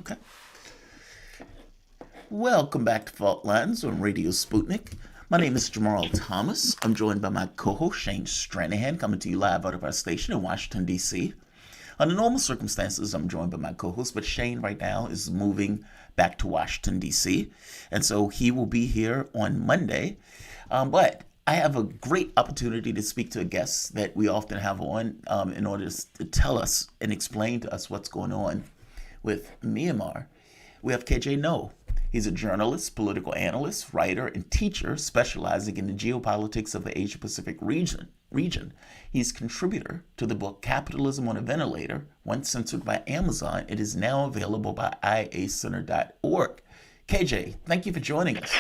Okay. Welcome back to Fault Lines on Radio Sputnik. My name is Jamarl Thomas. I'm joined by my co-host Shane Stranahan, coming to you live out of our station in Washington, D.C. Under normal circumstances, I'm joined by my co-host, but Shane right now is moving back to Washington, D.C., and so he will be here on Monday. But I have a great opportunity to speak to a guest that we often have on in order to tell us and explain to us what's going on with Myanmar. We have KJ No. He's a journalist, political analyst, writer, and teacher specializing in the geopolitics of the Asia-Pacific region. He's contributor to the book Capitalism on a Ventilator. Once censored by Amazon, it is now available by iacenter.org. KJ, thank you for joining us.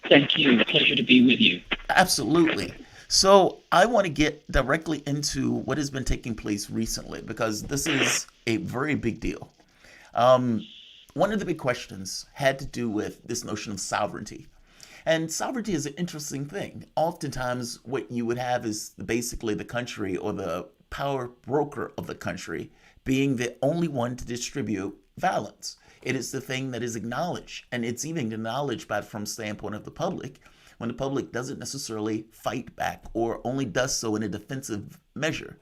Thank you. Pleasure to be with you. Absolutely. So I want to get directly into what has been taking place recently, because this is a very big deal. One of the big questions had to do with this notion of sovereignty. And sovereignty is an interesting thing. Oftentimes, what you would have is basically the country or the power broker of the country being the only one to distribute violence. It is the thing that is acknowledged, and it's even acknowledged from the standpoint of the public, when the public doesn't necessarily fight back or only does so in a defensive measure.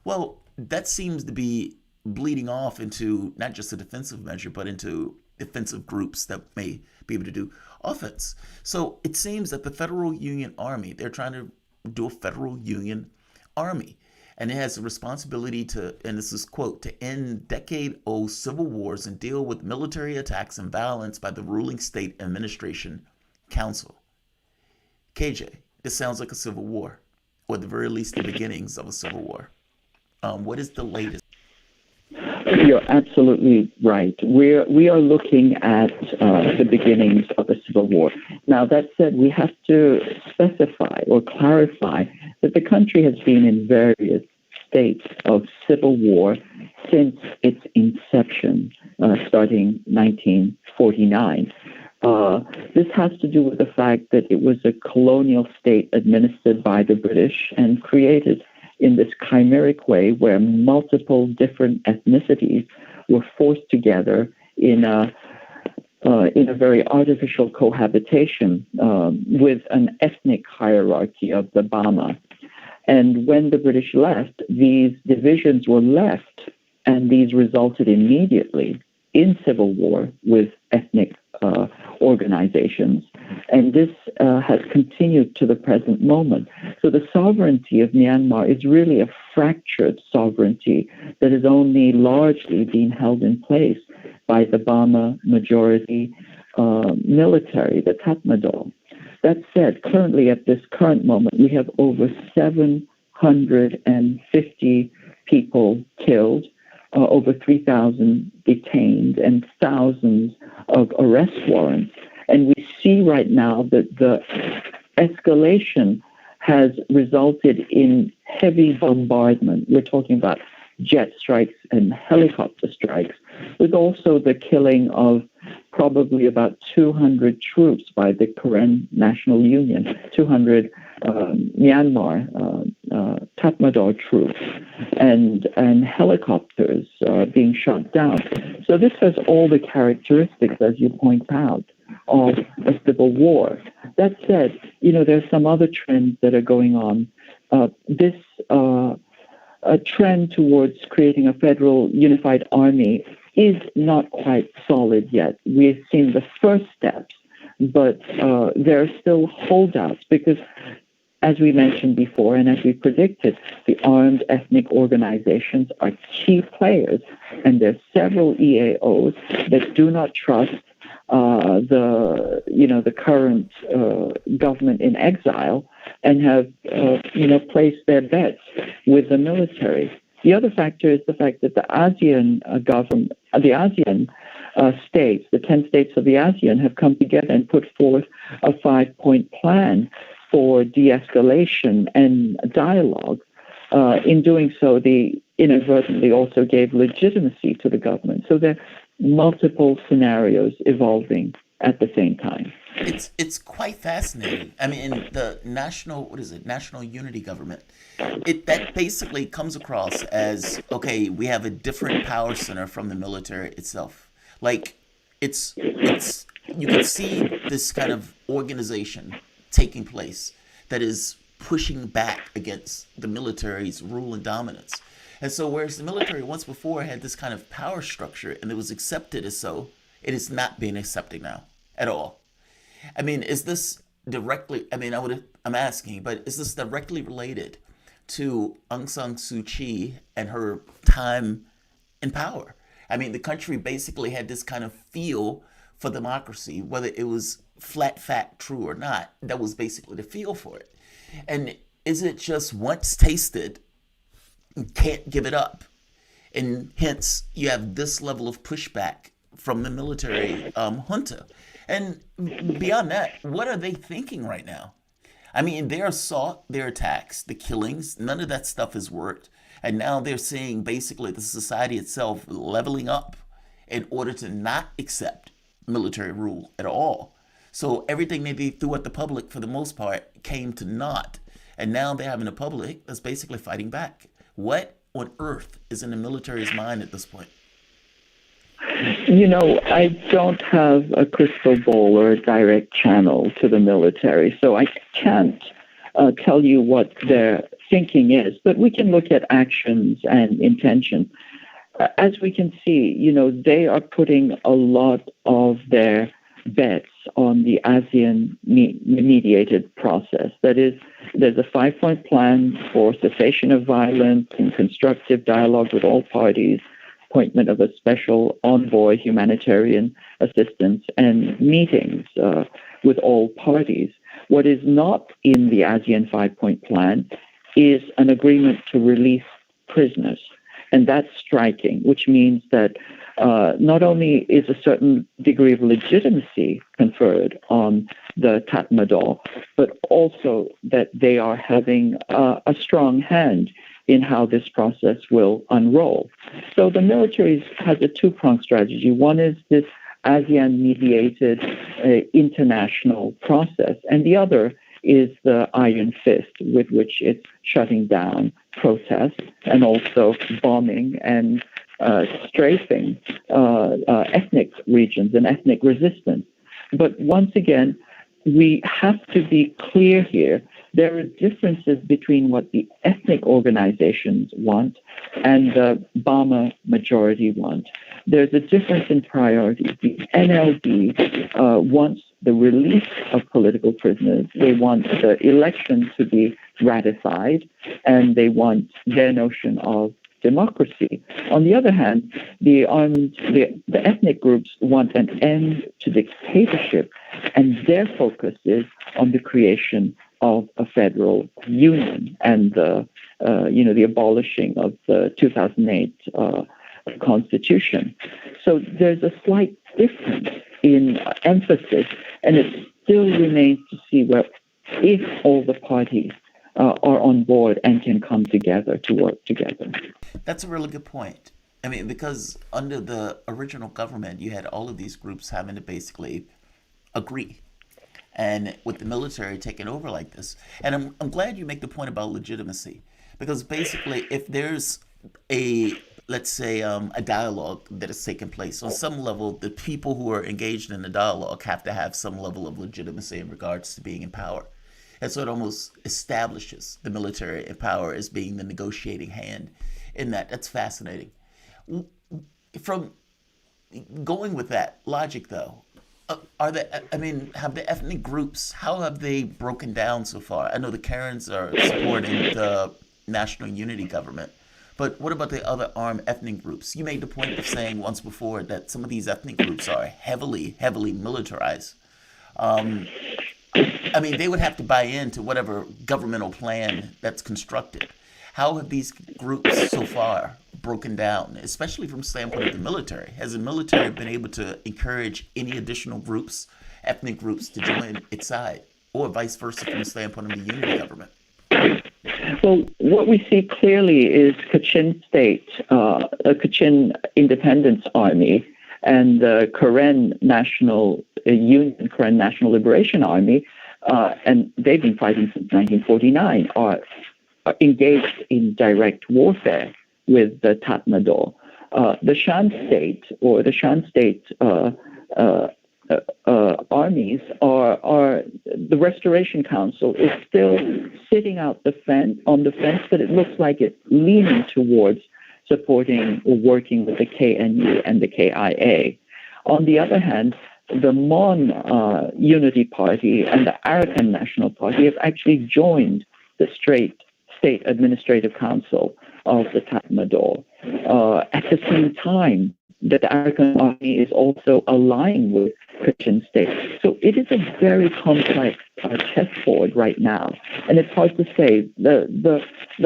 Well, that seems to be bleeding off into not just a defensive measure, but into defensive groups that may be able to do offense. So it seems that the Federal Union Army, they're trying to do a Federal Union Army. And it has the responsibility to, and this is quote, to end decade-old civil wars and deal with military attacks and violence by the ruling state administration council. KJ, this sounds like a civil war, or at the very least the beginnings of a civil war. What is the latest? You're absolutely right. We are looking at the beginnings of a civil war. Now, that said, we have to specify or clarify that the country has been in various states of civil war since its inception, starting 1949. This has to do with the fact that it was a colonial state administered by the British and created in this chimeric way where multiple different ethnicities were forced together in a very artificial cohabitation with an ethnic hierarchy of the Bama. And when the British left, these divisions were left, and these resulted immediately in civil war with ethnic organizations. And this has continued to the present moment. So the sovereignty of Myanmar is really a fractured sovereignty that has only largely been held in place by the Bama majority military, the Tatmadaw. That said, currently at this current moment, we have over 750 people killed, over 3,000 detained, and thousands of arrest warrants. And we see right now that the escalation has resulted in heavy bombardment. We're talking about jet strikes and helicopter strikes, with also the killing of probably about 200 troops by the Karen National Union, 200 Myanmar Tatmadaw troops, and helicopters being shot down. So this has all the characteristics, as you point out, of a civil war. That said, there's some other trends that are going on. A trend towards creating a federal unified army is not quite solid yet. We've seen the first steps, but there are still holdouts because, as we mentioned before and as we predicted, the armed ethnic organizations are key players, and there are several EAOs that do not trust the current government in exile and have placed their bets with the military. The other factor is the fact that the ASEAN states, the 10 states of the ASEAN, have come together and put forth a 5-point plan for de-escalation and dialogue. In doing so, they inadvertently also gave legitimacy to the government. So there are multiple scenarios evolving at the same time. it's quite fascinating. I mean, in the national, what is it, national unity government, it that basically comes across as, okay, we have a different power center from the military itself. Like, it's you can see this kind of organization taking place that is pushing back against the military's rule and dominance. And so, whereas the military once before had this kind of power structure and it was accepted as so, it is not being accepted now at all. I mean, is this directly? I mean, I'm asking, but is this directly related to Aung San Suu Kyi and her time in power? I mean, the country basically had this kind of feel for democracy, whether it was flat fact true or not. That was basically the feel for it. And is it just once tasted, you can't give it up? And hence, you have this level of pushback from the military junta. And beyond that, what are they thinking right now? I mean, their assault, their attacks, the killings, none of that stuff has worked. And now they're seeing basically the society itself leveling up in order to not accept military rule at all. So everything they threw at the public, for the most part, came to naught. And now they're having a public that's basically fighting back. What on earth is in the military's mind at this point? I don't have a crystal ball or a direct channel to the military, so I can't tell you what their thinking is, but we can look at actions and intention. As we can see, they are putting a lot of their bets on the ASEAN mediated process. That is, there's a 5-point plan for cessation of violence and constructive dialogue with all parties, appointment of a special envoy, humanitarian assistance, and meetings with all parties. What is not in the ASEAN 5-point plan is an agreement to release prisoners. And that's striking, which means that not only is a certain degree of legitimacy conferred on the Tatmadaw, but also that they are having a strong hand in how this process will unroll. So the military has a two-pronged strategy. One is this ASEAN-mediated international process, and the other is the iron fist with which it's shutting down protests and also bombing and strafing ethnic regions and ethnic resistance. But once again, we have to be clear here. There are differences between what the ethnic organizations want and the Burma majority want. There's a difference in priorities. The NLD wants the release of political prisoners. They want the election to be ratified, and they want their notion of democracy. On the other hand, the ethnic groups want an end to dictatorship, and their focus is on the creation of a federal union and the abolishing of the 2008 constitution. So there's a slight difference in emphasis, and it still remains to see if all the parties are on board and can come together to work together. That's a really good point. I mean, because under the original government, you had all of these groups having to basically agree. And with the military taking over like this, and I'm glad you make the point about legitimacy, because basically if there's let's say a dialogue that is taking place, on some level, the people who are engaged in the dialogue have to have some level of legitimacy in regards to being in power. And so it almost establishes the military in power as being the negotiating hand in that. That's fascinating. From going with that logic, though, have the ethnic groups, how have they broken down so far? I know the Karens are supporting the national unity government, but what about the other armed ethnic groups? You made the point of saying once before that some of these ethnic groups are heavily, heavily militarized. They would have to buy into whatever governmental plan that's constructed. How have these groups so far broken down, especially from the standpoint of the military? Has the military been able to encourage any additional groups, ethnic groups, to join its side, or vice versa from the standpoint of the unity government? Well, what we see clearly is Kachin State, Kachin Independence Army, and the Karen National Union, Korean National Liberation Army, and they've been fighting since 1949, are engaged in direct warfare with the Tatmadaw. The Shan State or the Shan State armies are the Restoration Council is still sitting out on the fence, but it looks like it's leaning towards supporting or working with the KNU and the KIA. On the other hand, the Mon Unity Party and the Arakan National Party have actually joined the State Administrative Council of the Tatmadaw. At the same time, that the Arakan Army is also aligning with Christian states. So it is a very complex chessboard right now, and it's hard to say. The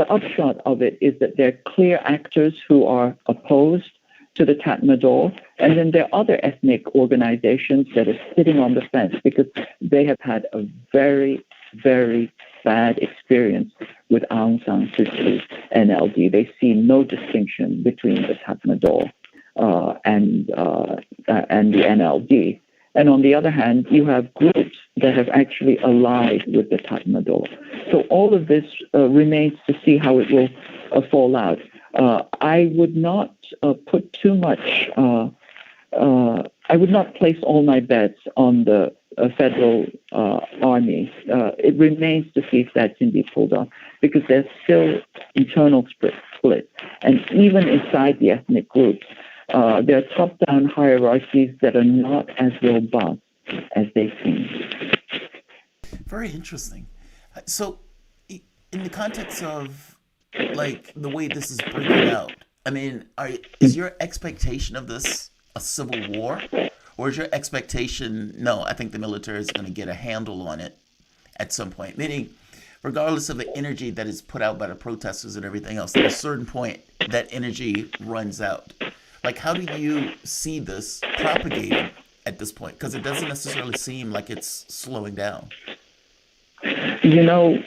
upshot of it is that there are clear actors who are opposed to the Tatmadaw, and then there are other ethnic organizations that are sitting on the fence because they have had a very, very bad experience with Aung San Suu Kyi NLD. They see no distinction between the Tatmadaw and the NLD. And on the other hand, you have groups that have actually allied with the Tatmadaw. So all of this remains to see how it will fall out. I would not put too much. I would not place all my bets on the federal army. It remains to see if that's indeed pulled off, because there's still internal split, and even inside the ethnic groups, there are top-down hierarchies that are not as robust as they seem. Very interesting. So, in the context of like the way this is breaking out, I mean, is your expectation of this a civil war, or is your expectation, no, I think the military is going to get a handle on it at some point? Meaning, regardless of the energy that is put out by the protesters and everything else, at a certain point, that energy runs out. Like, how do you see this propagating at this point? Because it doesn't necessarily seem like it's slowing down. You know,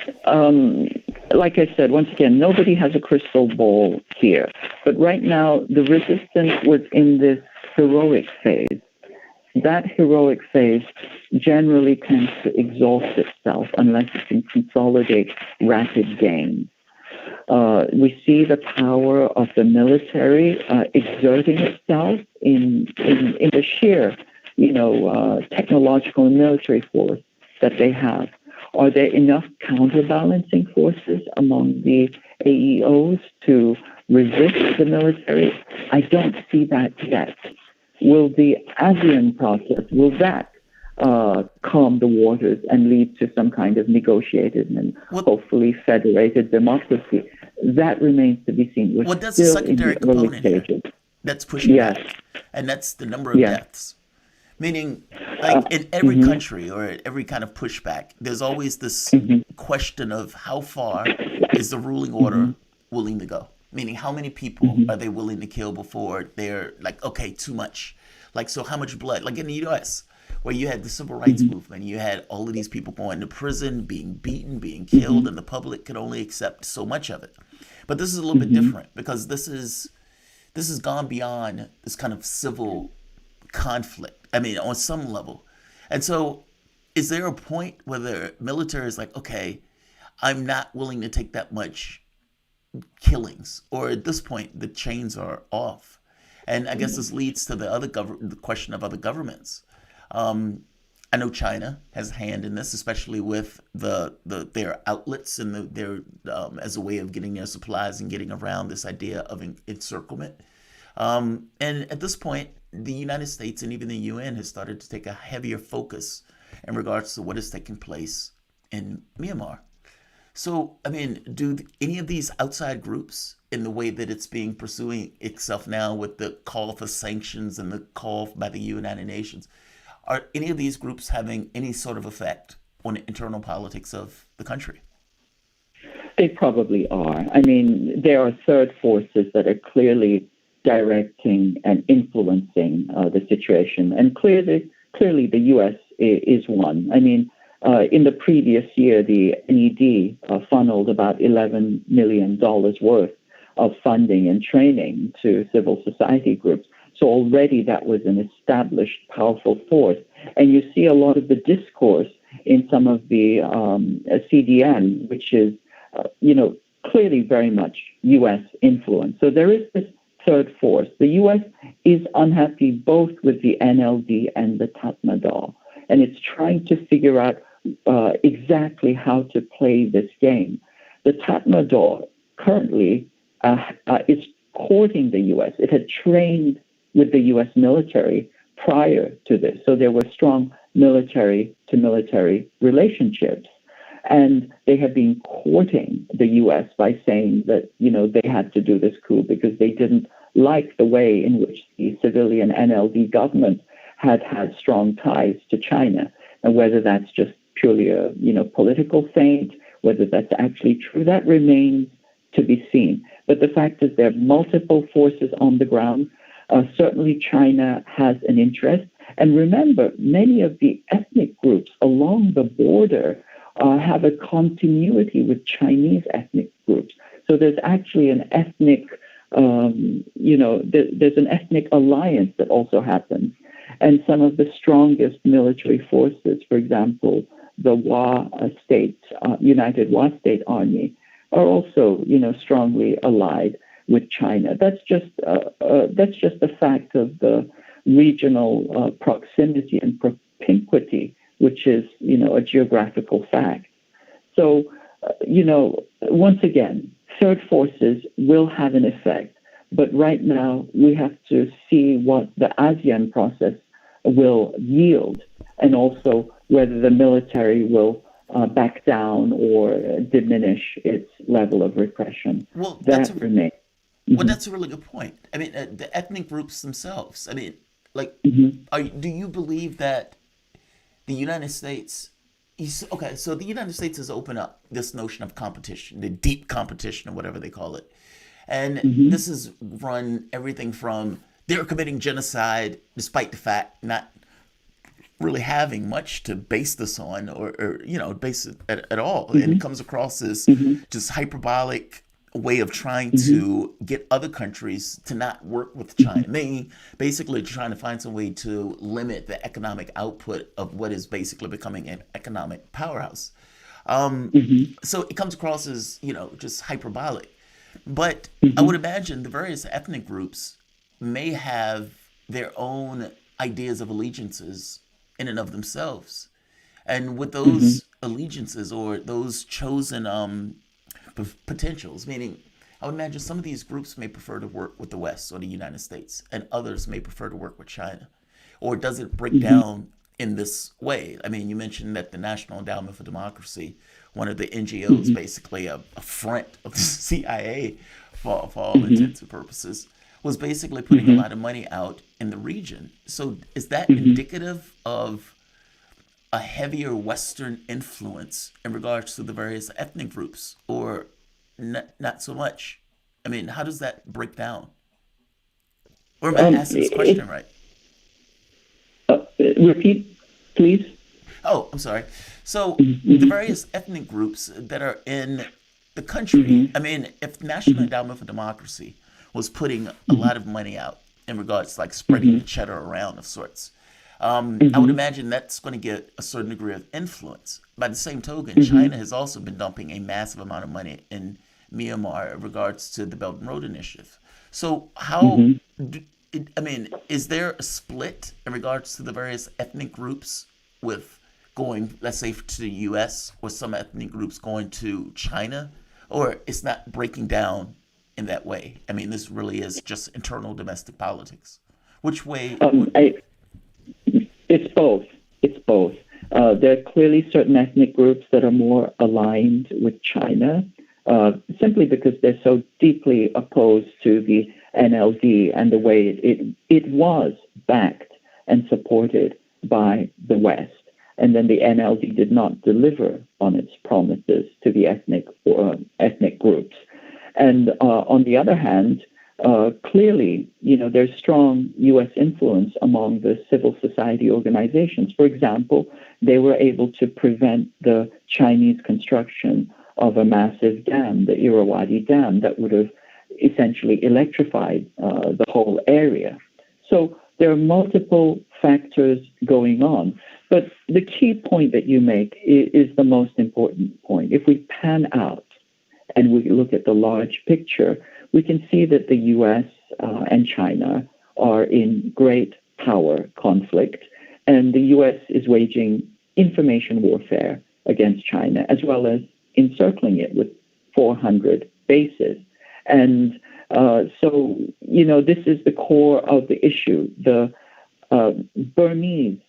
like I said, once again, nobody has a crystal ball here. But right now, the resistance was in this heroic phase. That heroic phase generally tends to exhaust itself unless it can consolidate rapid gains. We see the power of the military exerting itself in the sheer, technological and military force that they have. Are there enough counterbalancing forces among the AEOs to resist the military? I don't see that yet. Will the ASEAN process, will that calm the waters and lead to some kind of negotiated and hopefully federated democracy? That remains to be seen. Well, that's a secondary component here that's pushing back, and that's the number of deaths. Meaning, like in every country or every kind of pushback, there's always this question of how far is the ruling order willing to go? Meaning, how many people are they willing to kill before they're like, okay, too much? Like, so how much blood? Like in the U.S., where you had the civil rights movement, you had all of these people going to prison, being beaten, being killed, and the public could only accept so much of it. But this is a little bit different, because this has gone beyond this kind of civil conflict. I mean, on some level. And so, is there a point where the military is like, okay, I'm not willing to take that much killings, or at this point the chains are off? And I guess this leads to the question of other governments. I know China has a hand in this, especially with their outlets and their as a way of getting their supplies and getting around this idea of encirclement. And at this point, the United States and even the UN has started to take a heavier focus in regards to what is taking place in Myanmar. So, I mean, do any of these outside groups, in the way that it's being pursuing itself now with the call for sanctions and the call by the United Nations, are any of these groups having any sort of effect on the internal politics of the country? They probably are. I mean, there are third forces that are clearly directing and influencing the situation. And clearly the U.S. is one. I mean, in the previous year, the NED funneled about $11 million worth of funding and training to civil society groups. So already that was an established, powerful force. And you see a lot of the discourse in some of the CDN, which is, clearly very much U.S. influence. So there is this third force. The U.S. is unhappy both with the NLD and the Tatmadaw, and it's trying to figure out exactly how to play this game. The Tatmadaw currently is courting the U.S. It had trained with the U.S. military prior to this, so there were strong military-to-military relationships. And they have been courting the U.S. by saying that, they had to do this coup because they didn't like the way in which the civilian NLD government had strong ties to China. And whether that's just purely a, political feint, whether that's actually true, that remains to be seen. But the fact is there are multiple forces on the ground. Certainly China has an interest. And remember, many of the ethnic groups along the border have a continuity with Chinese ethnic groups. So there's actually an ethnic, there's an ethnic alliance that also happens. And some of the strongest military forces, for example, the United Wa State Army, are also, strongly allied with China. That's just a fact of the regional proximity and propinquity, which is, a geographical fact. So, once again, third forces will have an effect. But right now, we have to see what the ASEAN process will yield, and also whether the military will back down or diminish its level of repression. Well, That remains. well, that's a really good point. I mean, the ethnic groups themselves. I mean, like, do you believe that the United States? Okay, so the United States has opened up this notion of competition, the deep competition, or whatever they call it, and this has run everything from they're committing genocide, despite the fact not really having much to base this on, or base it at all, and it comes across as just hyperbolic way of trying to get other countries to not work with China. They basically trying to find some way to limit the economic output of what is basically becoming an economic powerhouse. So it comes across as, just hyperbolic. But I would imagine the various ethnic groups may have their own ideas of allegiances in and of themselves. And with those allegiances or those chosen potentials, meaning I would imagine some of these groups may prefer to work with the West or the United States, and others may prefer to work with China. Or does it break down in this way? I mean, you mentioned that the National Endowment for Democracy, one of the NGOs, basically a front of the CIA for all intents and purposes, was basically putting a lot of money out in the region. So is that indicative of a heavier Western influence in regards to the various ethnic groups, or not so much? I mean, how does that break down? Or am I asking this question right? Repeat, please. Oh, I'm sorry. So the various ethnic groups that are in the country, I mean, if National Endowment for Democracy was putting a lot of money out in regards to like spreading the cheddar around of sorts, I would imagine that's going to get a certain degree of influence. By the same token, China has also been dumping a massive amount of money in Myanmar in regards to the Belt and Road Initiative. So is there a split in regards to the various ethnic groups with going, let's say, to the U.S., or some ethnic groups going to China, or it's not breaking down in that way? I mean, this really is just internal domestic politics. Which way? It's both. It's both. There are clearly certain ethnic groups that are more aligned with China, simply because they're so deeply opposed to the NLD and the way it was backed and supported by the West. And then the NLD did not deliver on its promises to the ethnic groups. And on the other hand, clearly, there's strong U.S. influence among the civil society organizations. For example, they were able to prevent the Chinese construction of a massive dam, the Irrawaddy Dam, that would have essentially electrified the whole area. So there are multiple factors going on. But the key point that you make is the most important point. If we pan out and we look at the large picture, we can see that the U.S. And China are in great power conflict, and the U.S. is waging information warfare against China, as well as encircling it with 400 bases. And so, this is the core of the issue. The Burmese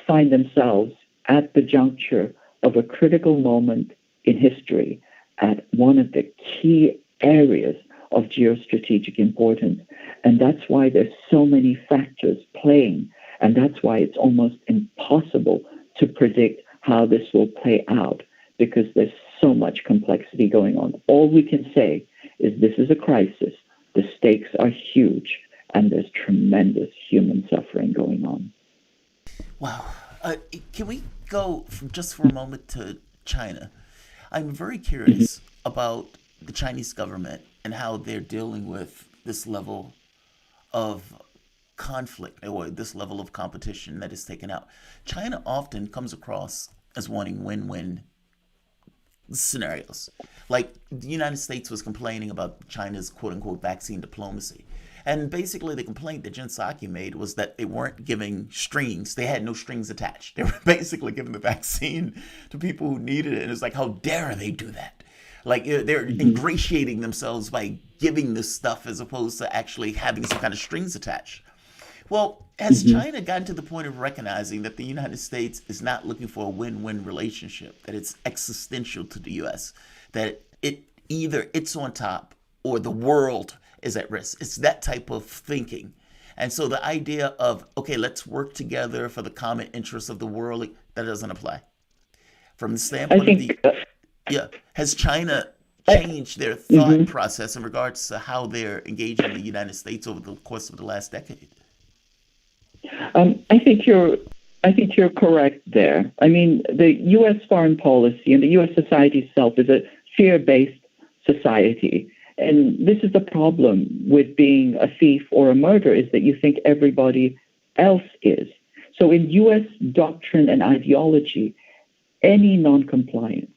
find themselves at the juncture of a critical moment in history at one of the key areas of geostrategic importance. And that's why there's so many factors playing. And that's why it's almost impossible to predict how this will play out, because there's so much complexity going on. All we can say is this is a crisis. The stakes are huge, and there's tremendous human suffering going on. Wow. Can we go just for a moment to China? I'm very curious about the Chinese government and how they're dealing with this level of conflict or this level of competition that is taken out. China often comes across as wanting win-win scenarios. Like the United States was complaining about China's quote-unquote vaccine diplomacy. And basically the complaint that Jen Psaki made was that they weren't giving strings. They had no strings attached. They were basically giving the vaccine to people who needed it. And it's like, how dare they do that? Like they're ingratiating themselves by giving this stuff as opposed to actually having some kind of strings attached. Well, has China gotten to the point of recognizing that the United States is not looking for a win-win relationship, that it's existential to the U.S., that either it's on top or the world is at risk? It's that type of thinking. And so the idea of, okay, let's work together for the common interests of the world, that doesn't apply. From the standpoint of has China changed their thought process in regards to how they're engaging the United States over the course of the last decade? I think you're correct there. I mean, the U.S. foreign policy and the U.S. society itself is a fear-based society. And this is the problem with being a thief or a murderer, is that you think everybody else is. So in U.S. doctrine and ideology, any non-compliance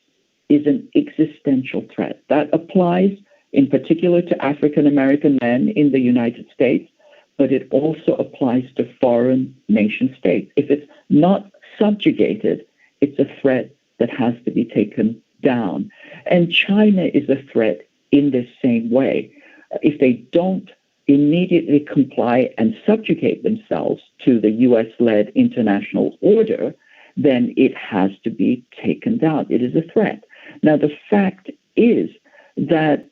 is an existential threat. That applies in particular to African American men in the United States, but it also applies to foreign nation states. If it's not subjugated, it's a threat that has to be taken down. And China is a threat in the same way. If they don't immediately comply and subjugate themselves to the U.S.-led international order, then it has to be taken down. It is a threat. Now, the fact is that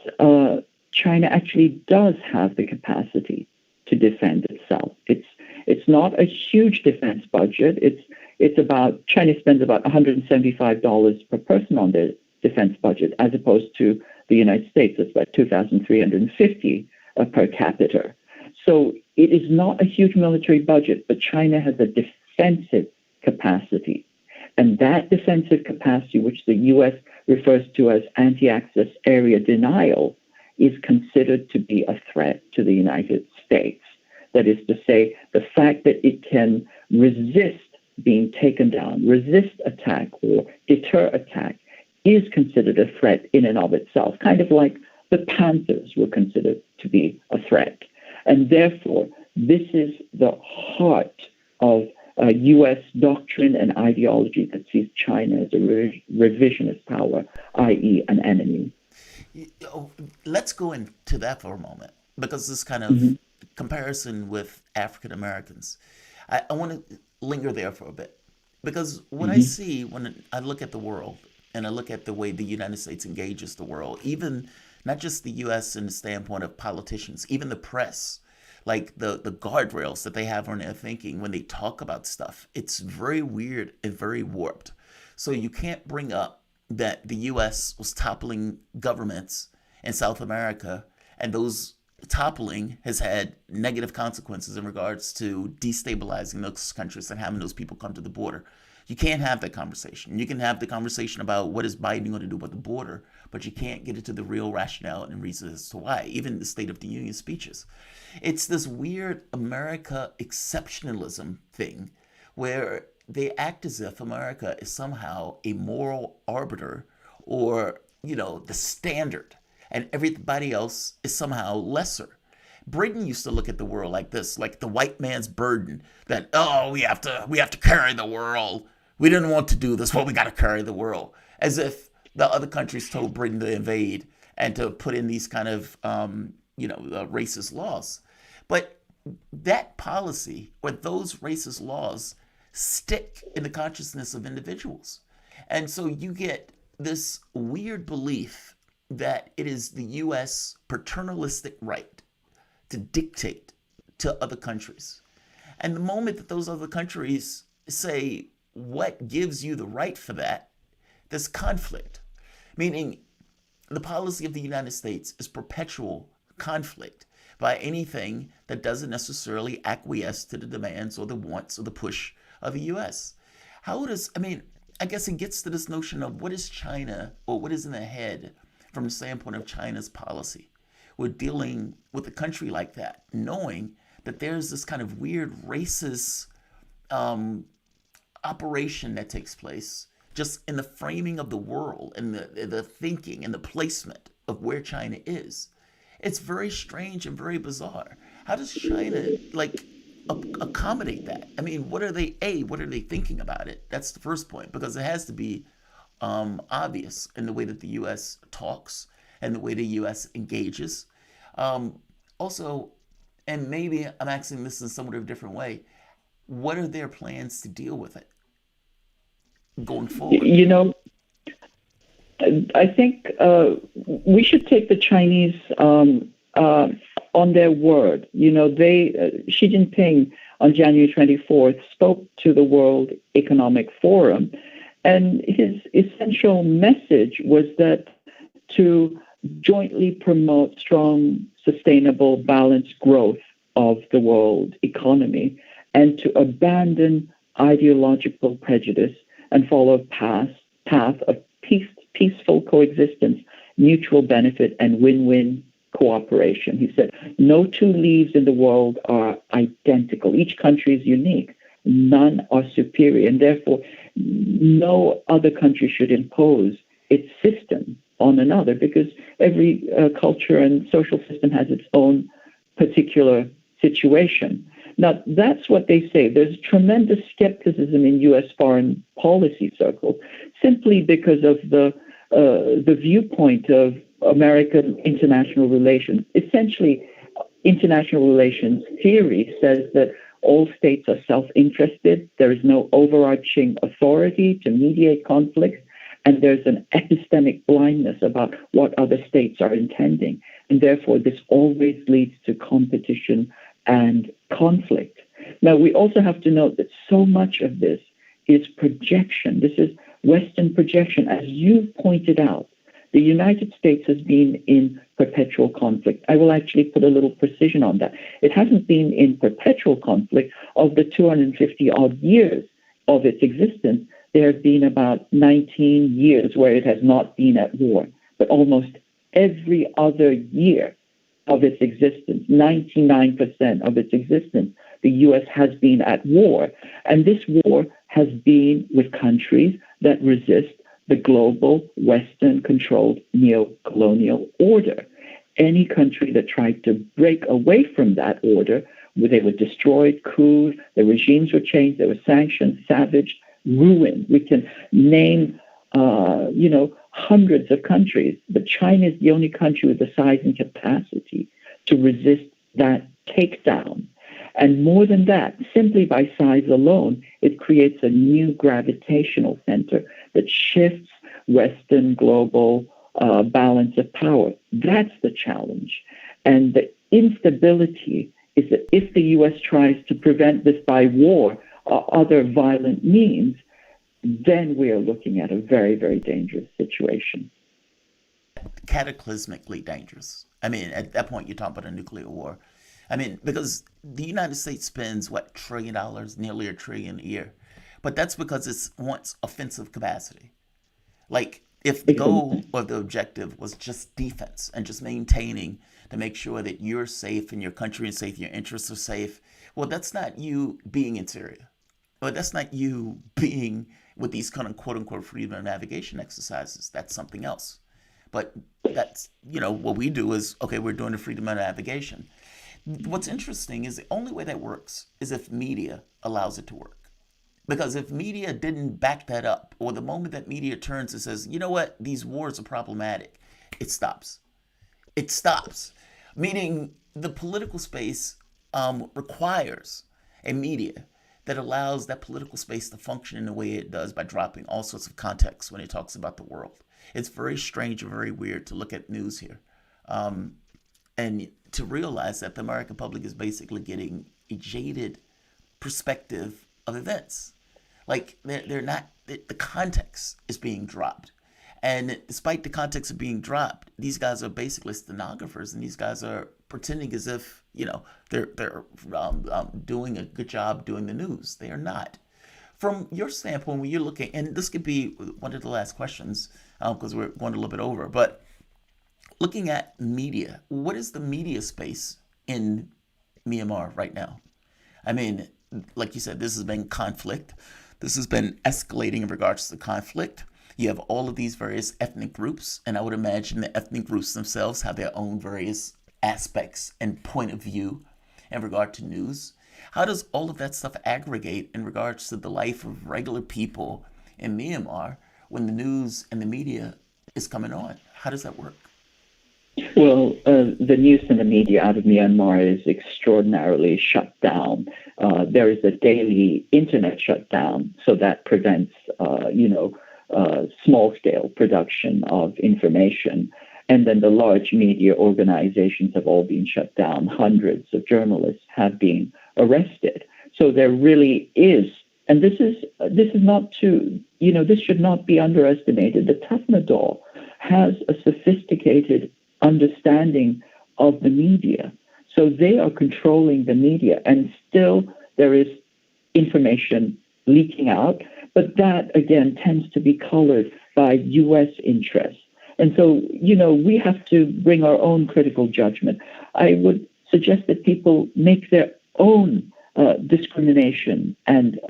China actually does have the capacity to defend itself. It's not a huge defense budget. It's about, China spends about $175 per person on their defense budget, as opposed to the United States. It's about $2,350 per capita. So it is not a huge military budget, but China has a defensive capacity. And that defensive capacity, which the U.S. refers to as anti-access area denial, is considered to be a threat to the United States. That is to say, the fact that it can resist being taken down, resist attack, or deter attack, is considered a threat in and of itself, kind of like the Panthers were considered to be a threat. And therefore, this is the heart of U.S. doctrine and ideology that sees China as a revisionist power, i.e. an enemy. Let's go into that for a moment, because this kind of comparison with African Americans, I want to linger there for a bit, because what I see when I look at the world and I look at the way the United States engages the world, even not just the U.S. in the standpoint of politicians, even the press, like the guardrails that they have on their thinking when they talk about stuff, it's very weird and very warped. So you can't bring up that the U.S. was toppling governments in South America, and those toppling has had negative consequences in regards to destabilizing those countries and having those people come to the border. You can't have that conversation. You can have the conversation about what is Biden going to do about the border, but you can't get into the real rationale and reasons as to why, even the State of the Union speeches. It's this weird America exceptionalism thing where they act as if America is somehow a moral arbiter or, the standard, and everybody else is somehow lesser. Britain used to look at the world like this, like the white man's burden, that, oh, we have to carry the world. We didn't want to do this, but we got to carry the world. As if the other countries told Britain to invade and to put in these kind of, racist laws. But that policy or those racist laws stick in the consciousness of individuals. And so you get this weird belief that it is the U.S. paternalistic right to dictate to other countries. And the moment that those other countries say, what gives you the right for that, there's conflict. Meaning, the policy of the United States is perpetual conflict by anything that doesn't necessarily acquiesce to the demands or the wants or the push of the U.S. I guess it gets to this notion of what is China or what is in the head from the standpoint of China's policy. We're dealing with a country like that, knowing that there's this kind of weird racist operation that takes place just in the framing of the world and the thinking and the placement of where China is. It's very strange and very bizarre. How does China accommodate that? What are they thinking about it? That's the first point, because it has to be obvious in the way that the U.S. talks and the way the U.S. engages. Also, and maybe I'm asking this in somewhat of a different way, what are their plans to deal with it going forward? I think we should take the Chinese on their word. Xi Jinping on January 24th spoke to the World Economic Forum, and his essential message was that to jointly promote strong, sustainable, balanced growth of the world economy and to abandon ideological prejudice and follow a path of peaceful coexistence, mutual benefit, and win-win cooperation. He said, no two leaves in the world are identical. Each country is unique. None are superior, and therefore no other country should impose its system on another, because every culture and social system has its own particular situation. Now, that's what they say. There's tremendous skepticism in U.S. foreign policy circles simply because of the viewpoint of American international relations. Essentially, international relations theory says that all states are self-interested, there is no overarching authority to mediate conflicts, and there's an epistemic blindness about what other states are intending. And therefore, this always leads to competition and conflict. Now, we also have to note that so much of this is projection. This is Western projection. As you pointed out, the United States has been in perpetual conflict. I will actually put a little precision on that. It hasn't been in perpetual conflict. Of the 250-odd years of its existence, there have been about 19 years where it has not been at war. But almost every other year of its existence, 99% of its existence, the U.S. has been at war. And this war has been with countries that resist the global Western-controlled neo-colonial order. Any country that tried to break away from that order, they were destroyed, couped, the regimes were changed, there were sanctions, savaged, ruined. We can name, hundreds of countries, but China is the only country with the size and capacity to resist that takedown. And more than that, simply by size alone, it creates a new gravitational center that shifts Western global balance of power. That's the challenge. And the instability is that if the U.S. tries to prevent this by war or other violent means, then we are looking at a very, very dangerous situation. Cataclysmically dangerous. At that point, you're talking about a nuclear war. Because the United States spends, what, $1 trillion, nearly $1 trillion a year. but that's because it wants offensive capacity. Like, if the goal Exactly. or the objective was just defense and just maintaining to make sure that you're safe and your country is safe, your interests are safe, well, that's not you being in Syria. Or that's not you being with these kind of quote unquote freedom of navigation exercises. That's something else. But that's, what we do is, okay, we're doing the freedom of navigation. What's interesting is the only way that works is if media allows it to work. Because if media didn't back that up, or the moment that media turns and says, you know what, these wars are problematic, it stops. It stops. Meaning the political space requires a media that allows that political space to function in the way it does by dropping all sorts of context when it talks about the world. It's very strange and very weird to look at news here. And to realize that the American public is basically getting a jaded perspective of events. Like they're not, the context is being dropped. And despite the context of being dropped, these guys are basically stenographers, and these guys are pretending as if they're doing a good job doing the news. They are not. From your standpoint, when you're looking, and this could be one of the last questions because we're going a little bit over, but looking at media, what is the media space in Myanmar right now? I mean, like you said, this has been conflict. This has been escalating in regards to the conflict. You have all of these various ethnic groups, and I would imagine the ethnic groups themselves have their own various aspects and point of view in regard to news. How does all of that stuff aggregate in regards to the life of regular people in Myanmar when the news and the media is coming on? How does that work? Well, the news and the media out of Myanmar is extraordinarily shut down. There is a daily internet shutdown, so that prevents, small-scale production of information. And then the large media organizations have all been shut down. Hundreds of journalists have been arrested. So there really is, and this is not to, this should not be underestimated. The Tatmadaw has a sophisticated understanding of the media. So they are controlling the media, and still there is information leaking out, but that again tends to be colored by U.S. interests. And so, we have to bring our own critical judgment. I would suggest that people make their own discrimination and,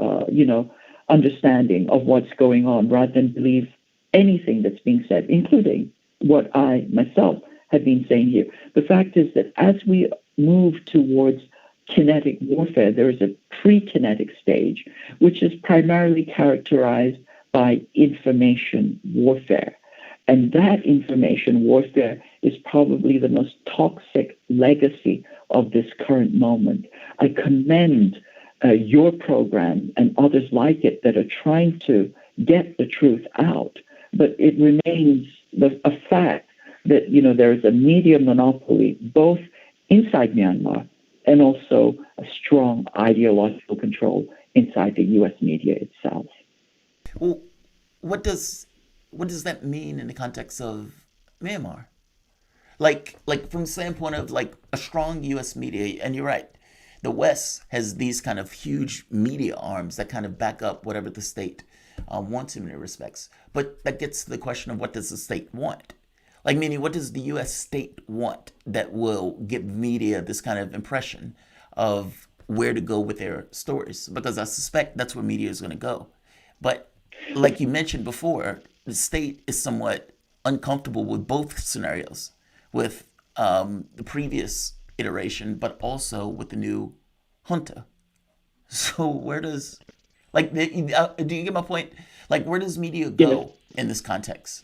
understanding of what's going on rather than believe anything that's being said, including what I myself have been saying here. The fact is that as we move towards kinetic warfare, there is a pre-kinetic stage, which is primarily characterized by information warfare. And that information warfare is probably the most toxic legacy of this current moment. I commend your program and others like it that are trying to get the truth out. But it remains a fact that, there is a media monopoly, both inside Myanmar and also a strong ideological control inside the U.S. media itself. Well, what does that mean in the context of Myanmar? Like from the standpoint of like a strong U.S. media, and you're right, the West has these kind of huge media arms that kind of back up whatever the state wants in many respects. But that gets to the question of what does the state want? Like, meaning, what does the U.S. state want that will give media this kind of impression of where to go with their stories? Because I suspect that's where media is going to go. But like you mentioned before, the state is somewhat uncomfortable with both scenarios, with the previous iteration, but also with the new junta. So where does, do you get my point? Like, where does media Yes. go in this context?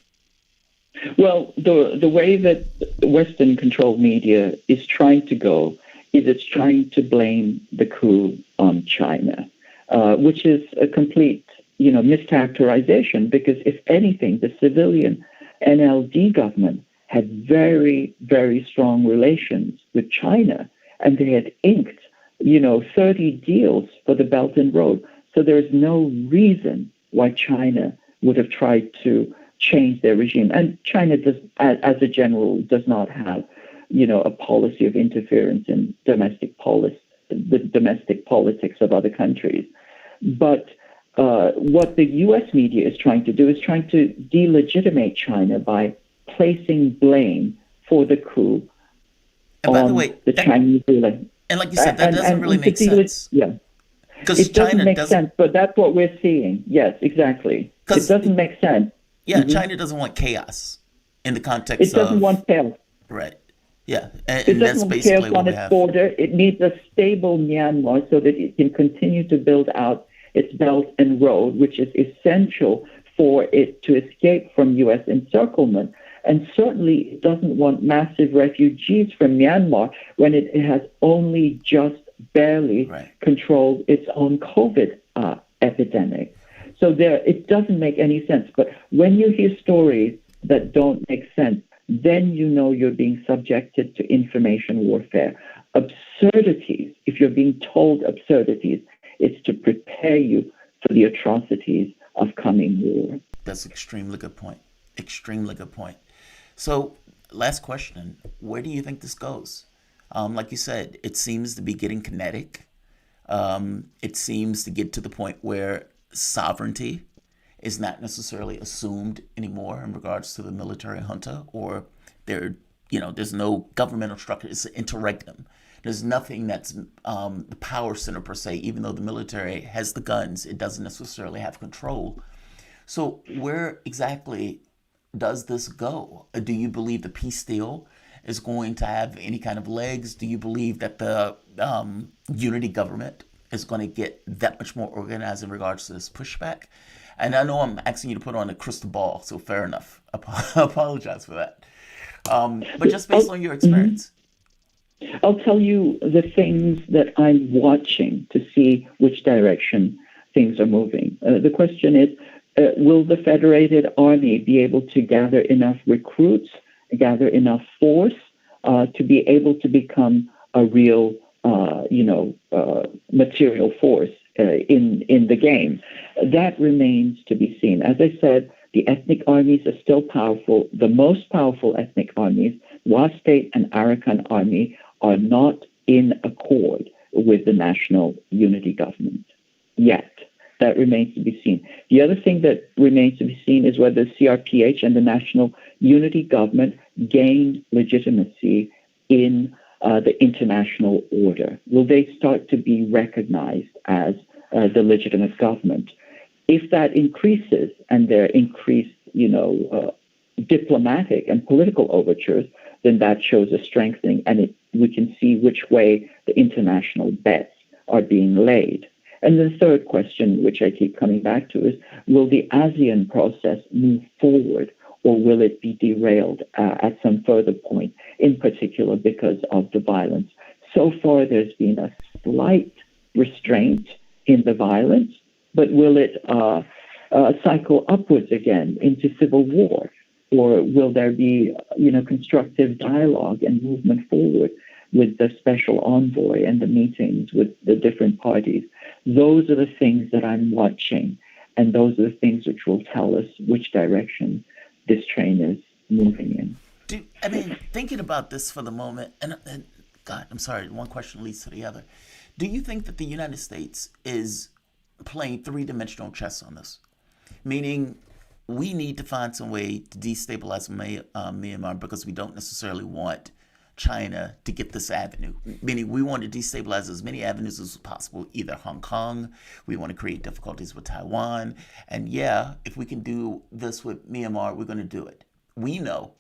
Well, the way that Western-controlled media is trying to go is it's trying to blame the coup on China, which is a complete, mischaracterization. Because if anything, the civilian NLD government had very, very strong relations with China, and they had inked, 30 deals for the Belt and Road. So there is no reason why China would have tried to change their regime. And China does, as a general, does not have, a policy of interference in the domestic politics of other countries. But what the U.S. media is trying to do is trying to delegitimate China by placing blame for the coup And by the on way, the Chinese ruler. and like you said, that doesn't really And to make sense yeah, because it doesn't China make doesn't. sense, but that's what we're seeing. Yes, exactly. It Because doesn't make sense. yeah, Hmm. China doesn't want chaos in the context It doesn't of want chaos. right. Yeah, and, It and doesn't that's want chaos basically what on we its have. border. It needs a stable Myanmar so that it can continue to build out its Belt and Road, which is essential for it to escape from U.S. encirclement. And certainly it doesn't want massive refugees from Myanmar when it has only just barely Right. controlled its own COVID epidemic. So it doesn't make any sense. But when you hear stories that don't make sense, then you know you're being subjected to information warfare. Absurdities, if you're being told absurdities, it's to prepare you for the atrocities of coming war. That's extremely good point. Extremely good point. So, last question: where do you think this goes? Like you said, it seems to be getting kinetic. It seems to get to the point where sovereignty is not necessarily assumed anymore in regards to the military junta, or there, there's no governmental structure. It's an interregnum. There's nothing that's the power center per se. Even though the military has the guns, it doesn't necessarily have control. So where exactly does this go? Do you believe the peace deal is going to have any kind of legs? Do you believe that the unity government is going to get that much more organized in regards to this pushback? And I know I'm asking you to put on a crystal ball, so fair enough. I apologize for that. But just based on your experience. I'll tell you the things that I'm watching to see which direction things are moving. The question is, will the Federated Army be able to gather enough recruits, gather enough force to be able to become a real, material force in the game? That remains to be seen. As I said, the ethnic armies are still powerful. The most powerful ethnic armies, Wa State and Arakan Army, are not in accord with the national unity government yet. That remains to be seen. The other thing that remains to be seen is whether CRPH and the national unity government gain legitimacy in the international order. Will they start to be recognized as the legitimate government? If that increases and there are increased, diplomatic and political overtures, then that shows a strengthening, and we can see which way the international bets are being laid. And the third question, which I keep coming back to, is will the ASEAN process move forward, or will it be derailed at some further point, in particular because of the violence? So far, there's been a slight restraint in the violence, but will it cycle upwards again into civil war? Or will there be, constructive dialogue and movement forward with the special envoy and the meetings with the different parties? Those are the things that I'm watching, and those are the things which will tell us which direction this train is moving in. Thinking about this for the moment, and God, I'm sorry, one question leads to the other. Do you think that the United States is playing three-dimensional chess on this? Meaning, we need to find some way to destabilize Myanmar because we don't necessarily want China to get this avenue. Meaning, we want to destabilize as many avenues as possible, either Hong Kong, we want to create difficulties with Taiwan, and yeah, if we can do this with Myanmar, we're going to do it. We know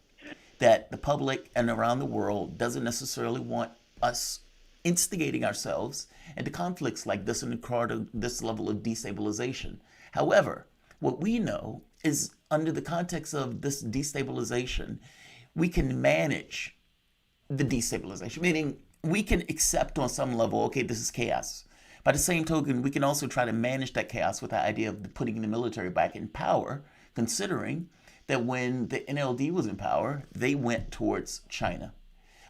that the public and around the world doesn't necessarily want us instigating ourselves into conflicts like this and this level of destabilization. However, what we know is under the context of this destabilization, we can manage the destabilization, meaning we can accept on some level, okay, this is chaos. By the same token, we can also try to manage that chaos with the idea of putting the military back in power, considering that when the NLD was in power, they went towards China.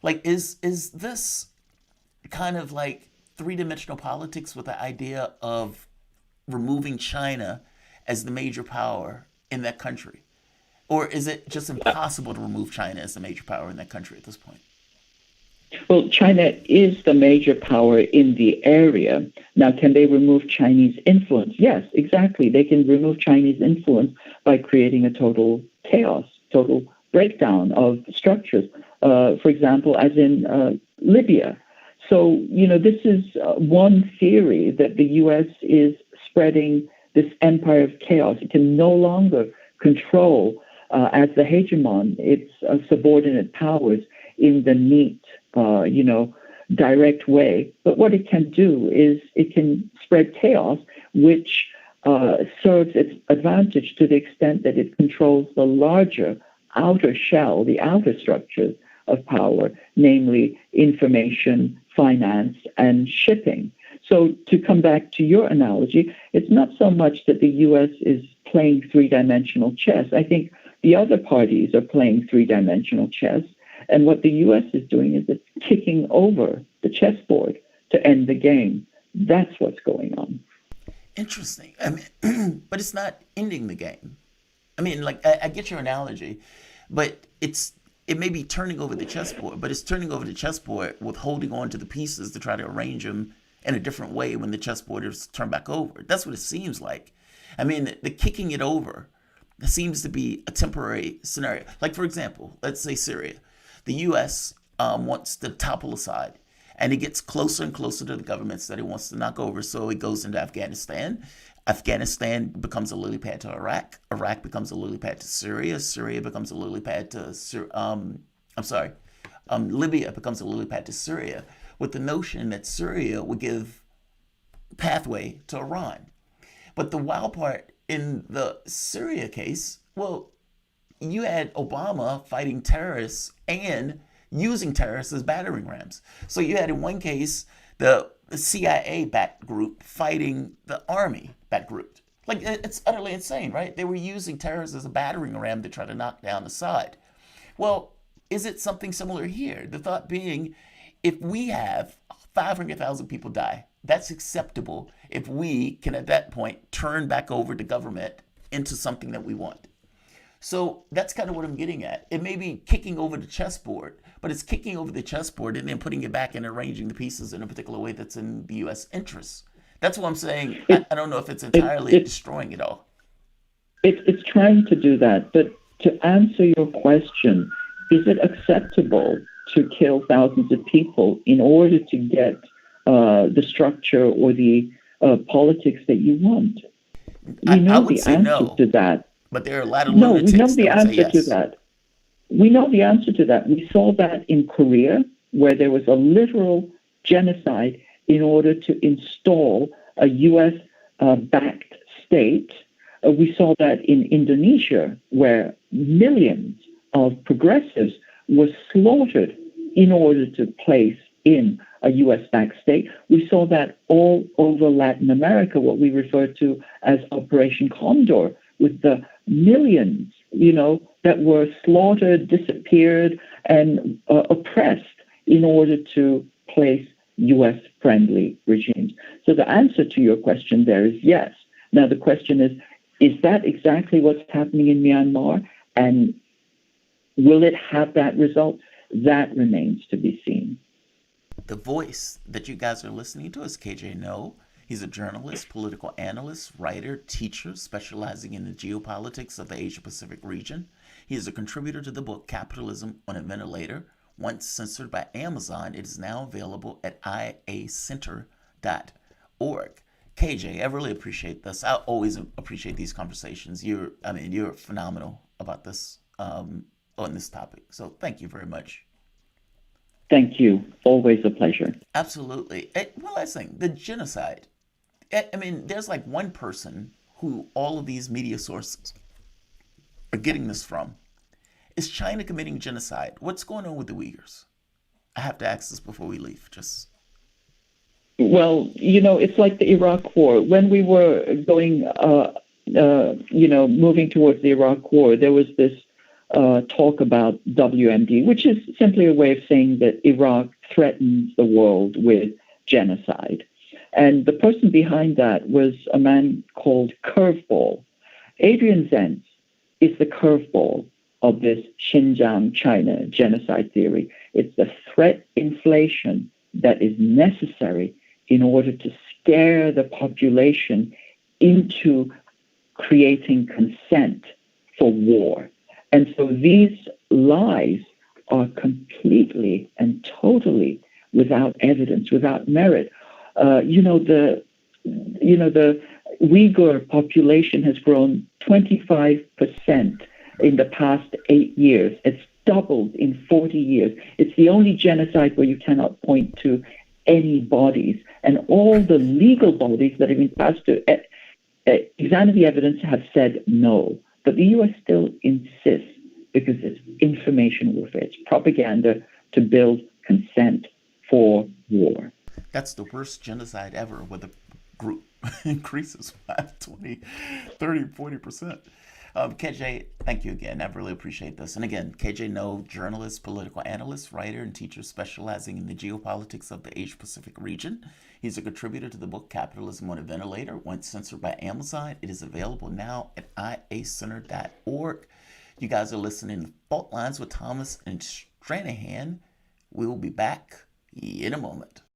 Like, is this kind of like three-dimensional politics with the idea of removing China as the major power in that country? Or is it just impossible to remove China as the major power in that country at this point? Well, China is the major power in the area. Now, can they remove Chinese influence? Yes, exactly. They can remove Chinese influence by creating a total chaos, total breakdown of structures. For example, as in Libya. So, this is one theory that the U.S. is spreading this empire of chaos. It can no longer control, as the hegemon, its subordinate powers in the neat, direct way. But what it can do is it can spread chaos, which serves its advantage to the extent that it controls the larger outer shell, the outer structures of power, namely information, finance, and shipping. So to come back to your analogy, it's not so much that the U.S. is playing three-dimensional chess. I think the other parties are playing three-dimensional chess. And what the U.S. is doing is it's kicking over the chessboard to end the game. That's what's going on. Interesting. I mean, but it's not ending the game. I mean, like I get your analogy, but it may be turning over the chessboard, but it's turning over the chessboard with holding on to the pieces to try to arrange them in a different way when the chessboard is turned back over. That's what it seems like. I mean, the kicking it over seems to be a temporary scenario. Like, for example, let's say Syria. The U.S. Wants to topple aside, and it gets closer and closer to the governments that it wants to knock over. So it goes into Afghanistan. Afghanistan becomes a lily pad to Iraq. Iraq becomes a lily pad to Syria. Syria becomes a lily pad to Libya becomes a lily pad to Syria, with the notion that Syria would give pathway to Iran. But the wild part in the Syria case, well, you had Obama fighting terrorists and using terrorists as battering rams. So you had in one case the CIA-backed group fighting the army-backed group. Like, it's utterly insane, right? They were using terrorists as a battering ram to try to knock down Assad. Well, is it something similar here? The thought being, if we have 500,000 people die, that's acceptable if we can at that point turn back over the government into something that we want. So that's kind of what I'm getting at. It may be kicking over the chessboard, but it's kicking over the chessboard and then putting it back and arranging the pieces in a particular way that's in the U.S. interests. That's what I'm saying. I don't know if it's entirely destroying it all. It's trying to do that. But to answer your question, is it acceptable to kill thousands of people in order to get the structure or the politics that you want? We know I would the say answer no, to that. but there are a lot of No, we know lunatics the that would say answer to yes. that. We know the answer to that. We saw that in Korea, where there was a literal genocide in order to install a U.S. Backed state. We saw that in Indonesia, where millions of progressives were slaughtered in order to place in a U.S.-backed state. We saw that all over Latin America, what we refer to as Operation Condor, with the millions, that were slaughtered, disappeared, and oppressed in order to place U.S.-friendly regimes. So the answer to your question there is yes. Now the question is that exactly what's happening in Myanmar? And will it have that result? That remains to be seen. The voice that you guys are listening to is KJ No. He's a journalist, political analyst, writer, teacher, specializing in the geopolitics of the Asia-Pacific region. He is a contributor to the book Capitalism on a Ventilator. Once censored by Amazon, it is now available at iacenter.org. KJ, I really appreciate this. I always appreciate these conversations. You're phenomenal about this on this topic. So thank you very much. Thank you. Always a pleasure. Absolutely. One last thing, the genocide. I mean, there's like one person who all of these media sources are getting this from. Is China committing genocide? What's going on with the Uyghurs? I have to ask this before we leave. Well, it's like the Iraq War. When we were going, moving towards the Iraq War, there was this talk about WMD, which is simply a way of saying that Iraq threatens the world with genocide. And the person behind that was a man called Curveball. Adrian Zenz is the curveball of this Xinjiang, China genocide theory. It's the threat inflation that is necessary in order to scare the population into creating consent for war. And so these lies are completely and totally without evidence, without merit. The Uyghur population has grown 25% in the past 8 years. It's doubled in 40 years. It's the only genocide where you cannot point to any bodies. And all the legal bodies that have been passed to examine the evidence have said no. But the U.S. still insists because it's information warfare. It's propaganda to build consent for war. That's the worst genocide ever, where the group increases by 20, 30, 40%. KJ, thank you again. I really appreciate this. And again, KJ No, journalist, political analyst, writer, and teacher specializing in the geopolitics of the Asia Pacific region. He's a contributor to the book Capitalism on a Ventilator, once censored by Amazon. It is available now at iacenter.org. You guys are listening to Fault Lines with Thomas and Stranahan. We will be back in a moment.